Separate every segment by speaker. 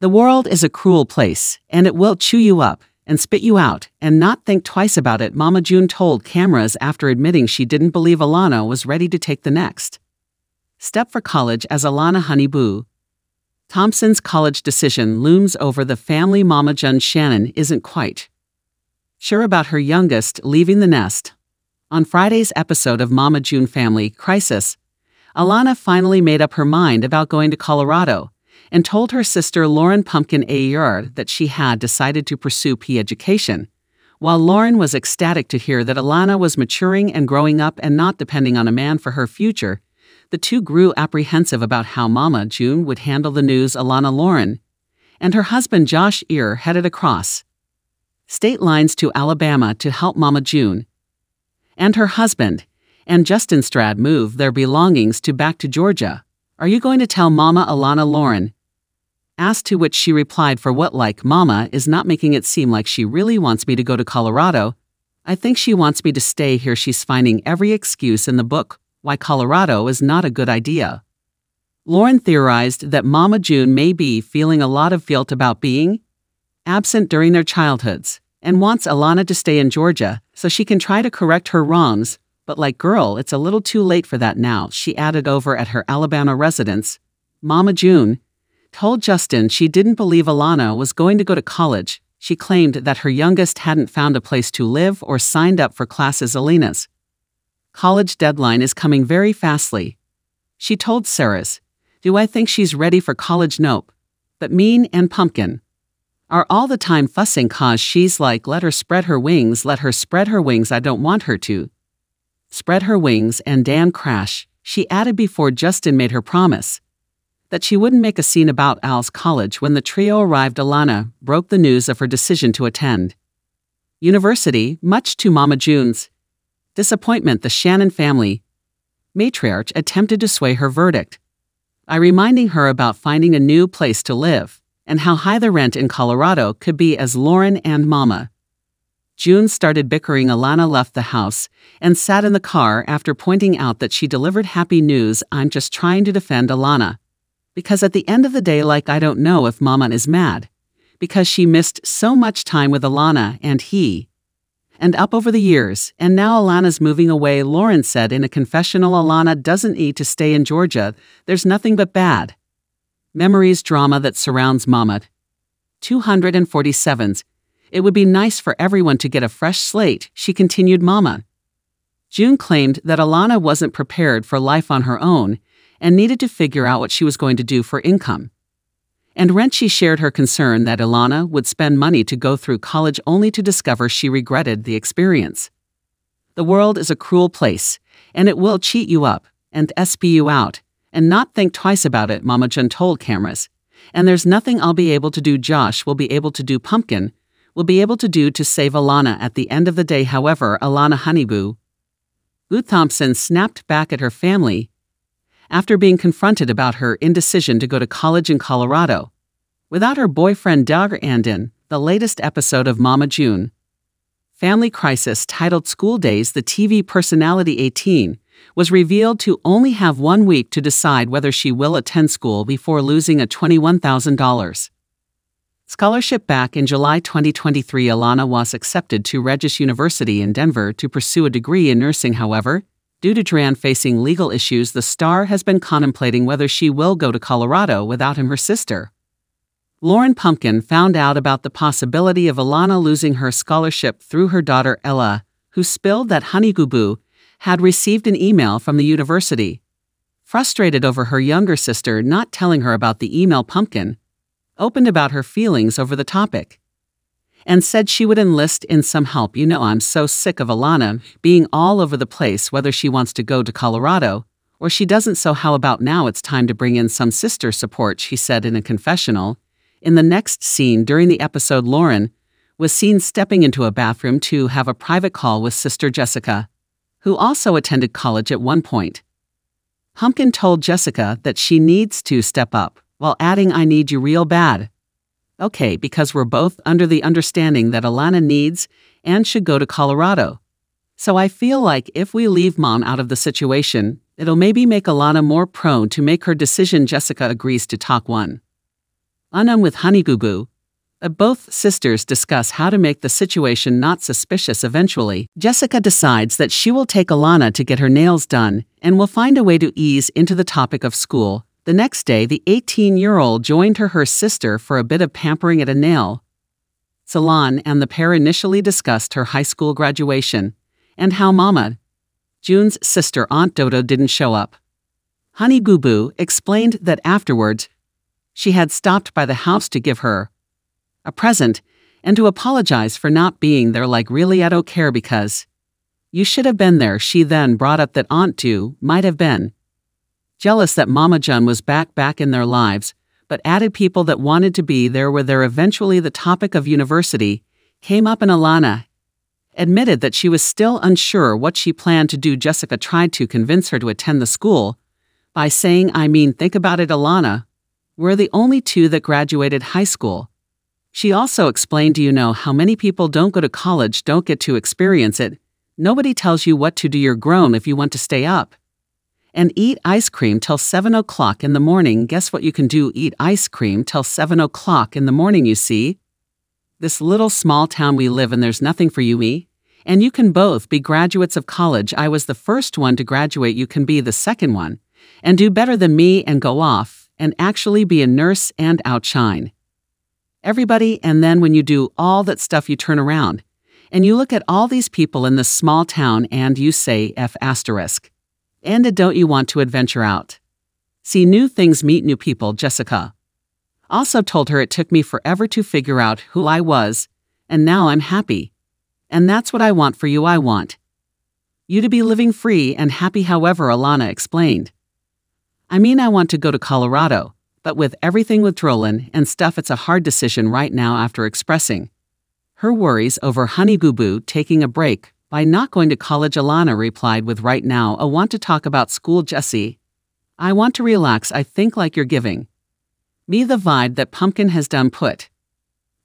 Speaker 1: The world is a cruel place, and it will chew you up and spit you out and not think twice about it, Mama June told cameras after admitting she didn't believe Alana was ready to take the next step for college as Alana Honeyboo. Thompson's college decision looms over the family. Mama June Shannon isn't quite sure about her youngest leaving the nest. On Friday's episode of Mama June Family Crisis, Alana finally made up her mind about going to Colorado and told her sister Lauren Pumpkin Ayer that she had decided to pursue PE education. While Lauren was ecstatic to hear that Alana was maturing and growing up and not depending on a man for her future, the two grew apprehensive about how Mama June would handle the news. Lauren and her husband Josh Ear headed across state lines to Alabama to help Mama June and her husband and Justin Strad move their belongings back to Georgia. "Are you going to tell Mama?" Alana Lauren asked, to which she replied, "For what? Like, Mama is not making it seem like she really wants me to go to Colorado. I think she wants me to stay here. She's finding every excuse in the book why Colorado is not a good idea." Lauren theorized that Mama June may be feeling a lot of guilt about being absent during their childhoods and wants Alana to stay in Georgia so she can try to correct her wrongs. "But like, girl, it's a little too late for that now," she added. Over at her Alabama residence, Mama June told Justin she didn't believe Alana was going to go to college. She claimed that her youngest hadn't found a place to live or signed up for classes. "Alana's college deadline is coming very fastly," she told Sarah's. "Do I think she's ready for college? Nope. But Mean and Pumpkin are all the time fussing 'cause she's like, let her spread her wings, let her spread her wings. I don't want her to spread her wings and damn crash," she added before Justin made her promise that she wouldn't make a scene about Al's college. When the trio arrived, Alana broke the news of her decision to attend university, much to Mama June's disappointment. The Shannon family matriarch attempted to sway her verdict by reminding her about finding a new place to live and how high the rent in Colorado could be. As Lauren and Mama June started bickering, Alana left the house and sat in the car after pointing out that she delivered happy news. "I'm just trying to defend Alana, because at the end of the day, like, I don't know if Mama is mad, because she missed so much time with Alana and he and up over the years, and now Alana's moving away," Lauren said in a confessional. Alana doesn't need to stay in Georgia. There's nothing but bad memories, drama that surrounds Mama 247's. "It would be nice for everyone to get a fresh slate," she continued. Mama June claimed that Alana wasn't prepared for life on her own and needed to figure out what she was going to do for income and rent. She shared her concern that Alana would spend money to go through college only to discover she regretted the experience. "The world is a cruel place, and it will cheat you up and spit you out and not think twice about it," Mama June told cameras. "And there's nothing I'll be able to do, Josh will be able to do, Pumpkin will be able to do to save Alana at the end of the day." However, Alana Honeyboo Thompson snapped back at her family after being confronted about her indecision to go to college in Colorado without her boyfriend Doug. And in the latest episode of Mama June Family Crisis titled School Days, the TV personality 18 was revealed to only have 1 week to decide whether she will attend school before losing a $21,000 scholarship. Back in July 2023, Alana was accepted to Regis University in Denver to pursue a degree in nursing. However, due to Tran facing legal issues, the star has been contemplating whether she will go to Colorado without him. Her sister Lauren Pumpkin found out about the possibility of Alana losing her scholarship through her daughter Ella, who spilled that Honeyboo had received an email from the university. Frustrated over her younger sister not telling her about the email, Pumpkin opened about her feelings over the topic and said she would enlist in some help. "You know, I'm so sick of Alana being all over the place, whether she wants to go to Colorado or she doesn't, so how about now it's time to bring in some sister support," she said in a confessional. In the next scene during the episode, Lauren was seen stepping into a bathroom to have a private call with sister Jessica, who also attended college at one point. Pumpkin told Jessica that she needs to step up, while adding, "I need you real bad. Okay, because we're both under the understanding that Alana needs and should go to Colorado. So I feel like if we leave Mom out of the situation, it'll maybe make Alana more prone to make her decision." Jessica agrees to talk. 1. With Honeygugu. Both sisters discuss how to make the situation not suspicious eventually. Jessica decides that she will take Alana to get her nails done and will find a way to ease into the topic of school. The next day, the 18-year-old joined her sister for a bit of pampering at a nail salon, and the pair initially discussed her high school graduation and how Mama June's sister Aunt Dodo didn't show up. Honeygugu explained that afterwards she had stopped by the house to give her a present and to apologize for not being there. Like, really, I don't care because you should have been there. She then brought up that Aunt Du might have been jealous that Mama Jun was back in their lives, but added people that wanted to be there were there. Eventually the topic of university came up and Alana admitted that she was still unsure what she planned to do. Jessica tried to convince her to attend the school by saying, think about it, Alana. We're the only two that graduated high school. She also explained, do you know how many people don't go to college, don't get to experience it? Nobody tells you what to do. You're grown if you want to stay up and eat ice cream till 7 o'clock in the morning. Guess what you can do? Eat ice cream till 7 o'clock in the morning, you see? This little small town we live in, there's nothing for you, me. And you can both be graduates of college. I was the first one to graduate. You can be the second one and do better than me and go off and actually be a nurse and outshine everybody. And then when you do all that stuff, you turn around and you look at all these people in this small town and you say F***. And don't you want to adventure out? See new things, meet new people. Jessica also told her, it took me forever to figure out who I was, and now I'm happy. And that's what I want for you. I want you to be living free and happy. However, Alana explained, I want to go to Colorado, but with everything with Drolin and stuff, it's a hard decision right now. After expressing her worries over Honeygugu taking a break by not going to college, Alana replied with, right now, I want to talk about school, Jessie. I want to relax. I think like you're giving me the vibe that Pumpkin has done put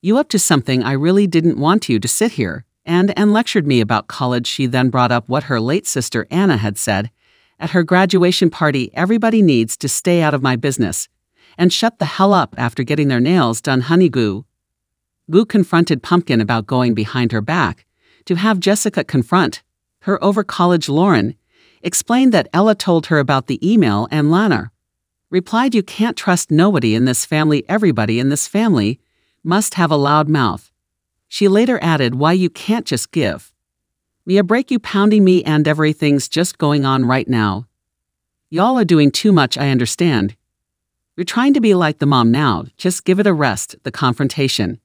Speaker 1: you up to something. I really didn't want you to sit here and lectured me about college. She then brought up what her late sister Anna had said at her graduation party. Everybody needs to stay out of my business and shut the hell up after getting their nails done. Honeygugu confronted Pumpkin about going behind her back to have Jessica confront her over college. Lauren explained that Ella told her about the email, and Lana replied, you can't trust nobody in this family. Everybody in this family must have a loud mouth. She later added, why you can't just give me a break? You pounding me and everything's just going on right now. Y'all are doing too much. I understand. You're trying to be like the mom now. Just give it a rest. The confrontation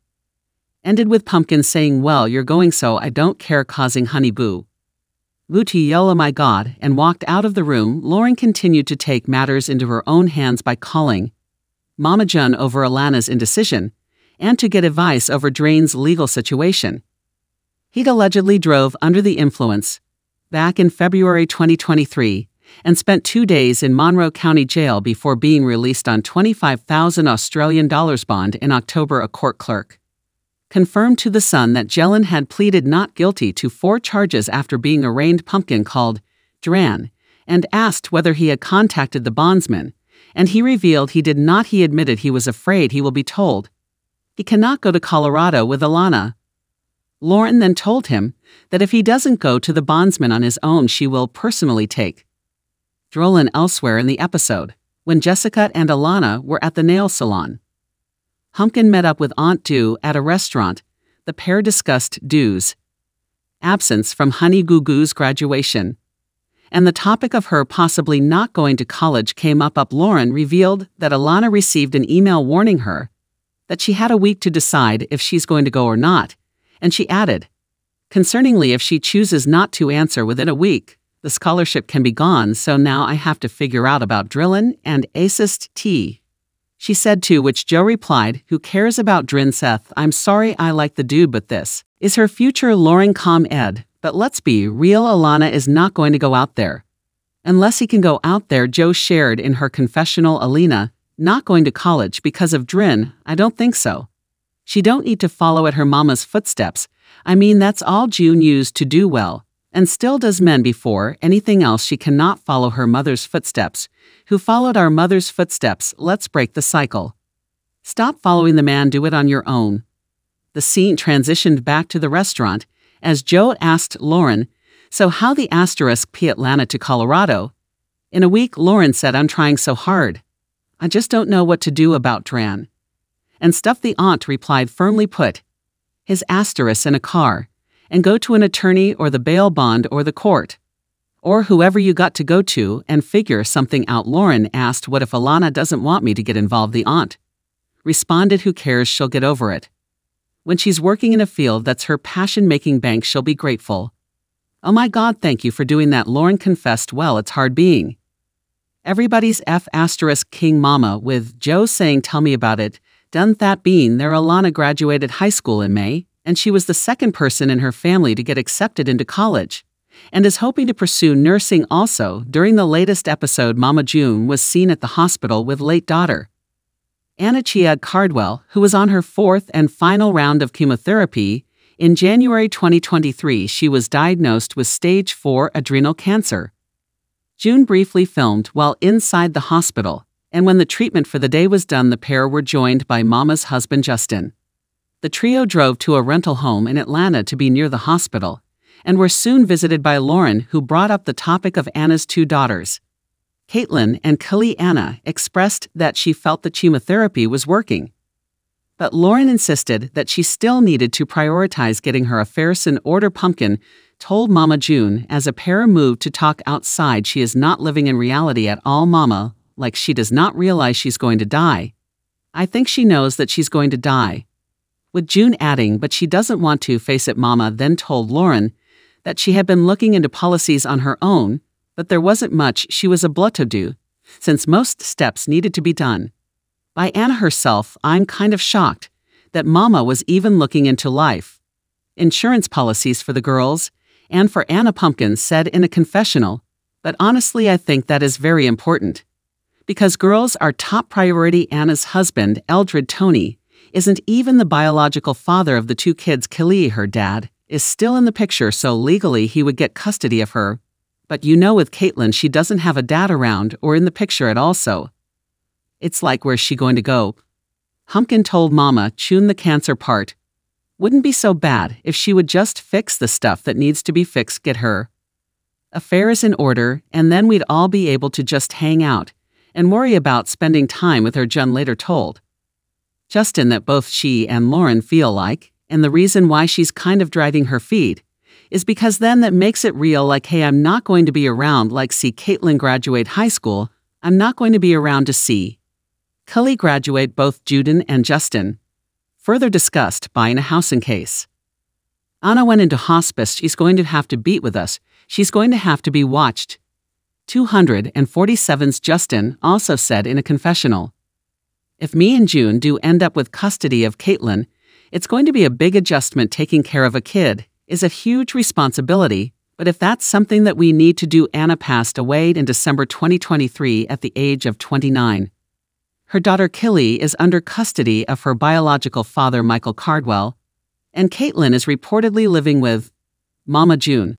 Speaker 1: ended with Pumpkin saying, well, you're going, so I don't care, causing Honeygugu to yell, oh my God, and walked out of the room. Lauren continued to take matters into her own hands by calling Mama Jun over Alana's indecision and to get advice over Drain's legal situation. He'd allegedly drove under the influence back in February 2023 and spent 2 days in Monroe County Jail before being released on $25,000 Australian bond in October. A court clerk confirmed to The Sun that Jelen had pleaded not guilty to 4 charges after being arraigned. Pumpkin called Dran and asked whether he had contacted the bondsman, and he revealed he did not. He admitted he was afraid he will be told he cannot go to Colorado with Alana. Lauren then told him that if he doesn't go to the bondsman on his own, she will personally take Drolin elsewhere. In the episode, when Jessica and Alana were at the nail salon, Pumpkin met up with Aunt Du at a restaurant. The pair discussed Du's absence from Honeygugu's graduation, and the topic of her possibly not going to college came up. Lauren revealed that Alana received an email warning her that she had a week to decide if she's going to go or not, and she added, concerningly, if she chooses not to answer within a week, the scholarship can be gone. So now I have to figure out about Drillin and Acist T. She said, to which Joe replied, who cares about Drin? Seth, I'm sorry, I like the dude, but this is her future. Lauren calm Ed, but let's be real, Alana is not going to go out there unless he can go out there. Joe shared in her confessional, Alina not going to college because of Drin? I don't think so. She don't need to follow at her mama's footsteps. That's all June used to do well, and still does. Men before anything else, she cannot follow her mother's footsteps. Who followed our mother's footsteps? Let's break the cycle. Stop following the man, do it on your own. The scene transitioned back to the restaurant as Joe asked Lauren, so how the *P Atlanta to Colorado? In a week, Lauren said, I'm trying so hard. I just don't know what to do about Dran. And Stuff the aunt replied, firmly put his * in a car and go to an attorney or the bail bond or the court. Or whoever you got to go to and figure something out. Lauren asked, what if Alana doesn't want me to get involved? The aunt responded, who cares, she'll get over it. When she's working in a field that's her passion, making bank, she'll be grateful. Oh my God, thank you for doing that. Lauren confessed, well, it's hard being everybody's *King mama, with Joe saying, tell me about it. Done that being there, Alana graduated high school in May, and she was the second person in her family to get accepted into college, and is hoping to pursue nursing also. During the latest episode, Mama June was seen at the hospital with late daughter Anna Chiad Cardwell, who was on her fourth and final round of chemotherapy. In January 2023, she was diagnosed with stage 4 adrenal cancer. June briefly filmed while inside the hospital, and when the treatment for the day was done, the pair were joined by Mama's husband Justin. The trio drove to a rental home in Atlanta to be near the hospital, and were soon visited by Lauren, who brought up the topic of Anna's 2 daughters. Caitlin and Kelly. Anna expressed that she felt the chemotherapy was working, but Lauren insisted that she still needed to prioritize getting her affairs in order. Pumpkin told Mama June as a pair moved to talk outside, she is not living in reality at all, Mama, like she does not realize she's going to die. I think she knows that she's going to die. With June adding, but she doesn't want to face it. Mama then told Lauren that she had been looking into policies on her own, but there wasn't much she was able to do, since most steps needed to be done by Anna herself. I'm kind of shocked that Mama was even looking into life insurance policies for the girls and for Anna. Pumpkin said in a confessional, but honestly I think that is very important, because girls are top priority. Anna's husband, Eldred Tony, isn't even the biological father of the 2 kids. Kelly, her dad, is still in the picture, so legally he would get custody of her. But you know, with Caitlin, she doesn't have a dad around or in the picture at all, so it's like, where's she going to go? Pumpkin told Mama June the cancer part wouldn't be so bad if she would just fix the stuff that needs to be fixed, get her affairs in order, and then we'd all be able to just hang out and worry about spending time with her. June later told Justin that both she and Lauren feel like, and the reason why she's kind of dragging her feet is because then that makes it real, like, hey, I'm not going to be around, like, see Caitlin graduate high school, I'm not going to be around to see Kelly graduate. Both Juden and Justin further discussed buying a house in case Anna went into hospice. She's going to have to beat with us. She's going to have to be watched. 247's Justin also said in a confessional, if me and June do end up with custody of Caitlin, it's going to be a big adjustment. Taking care of a kid is a huge responsibility, but if that's something that we need to do. Anna passed away in December 2023 at the age of 29. Her daughter Kelly is under custody of her biological father, Michael Cardwell, and Caitlin is reportedly living with Mama June.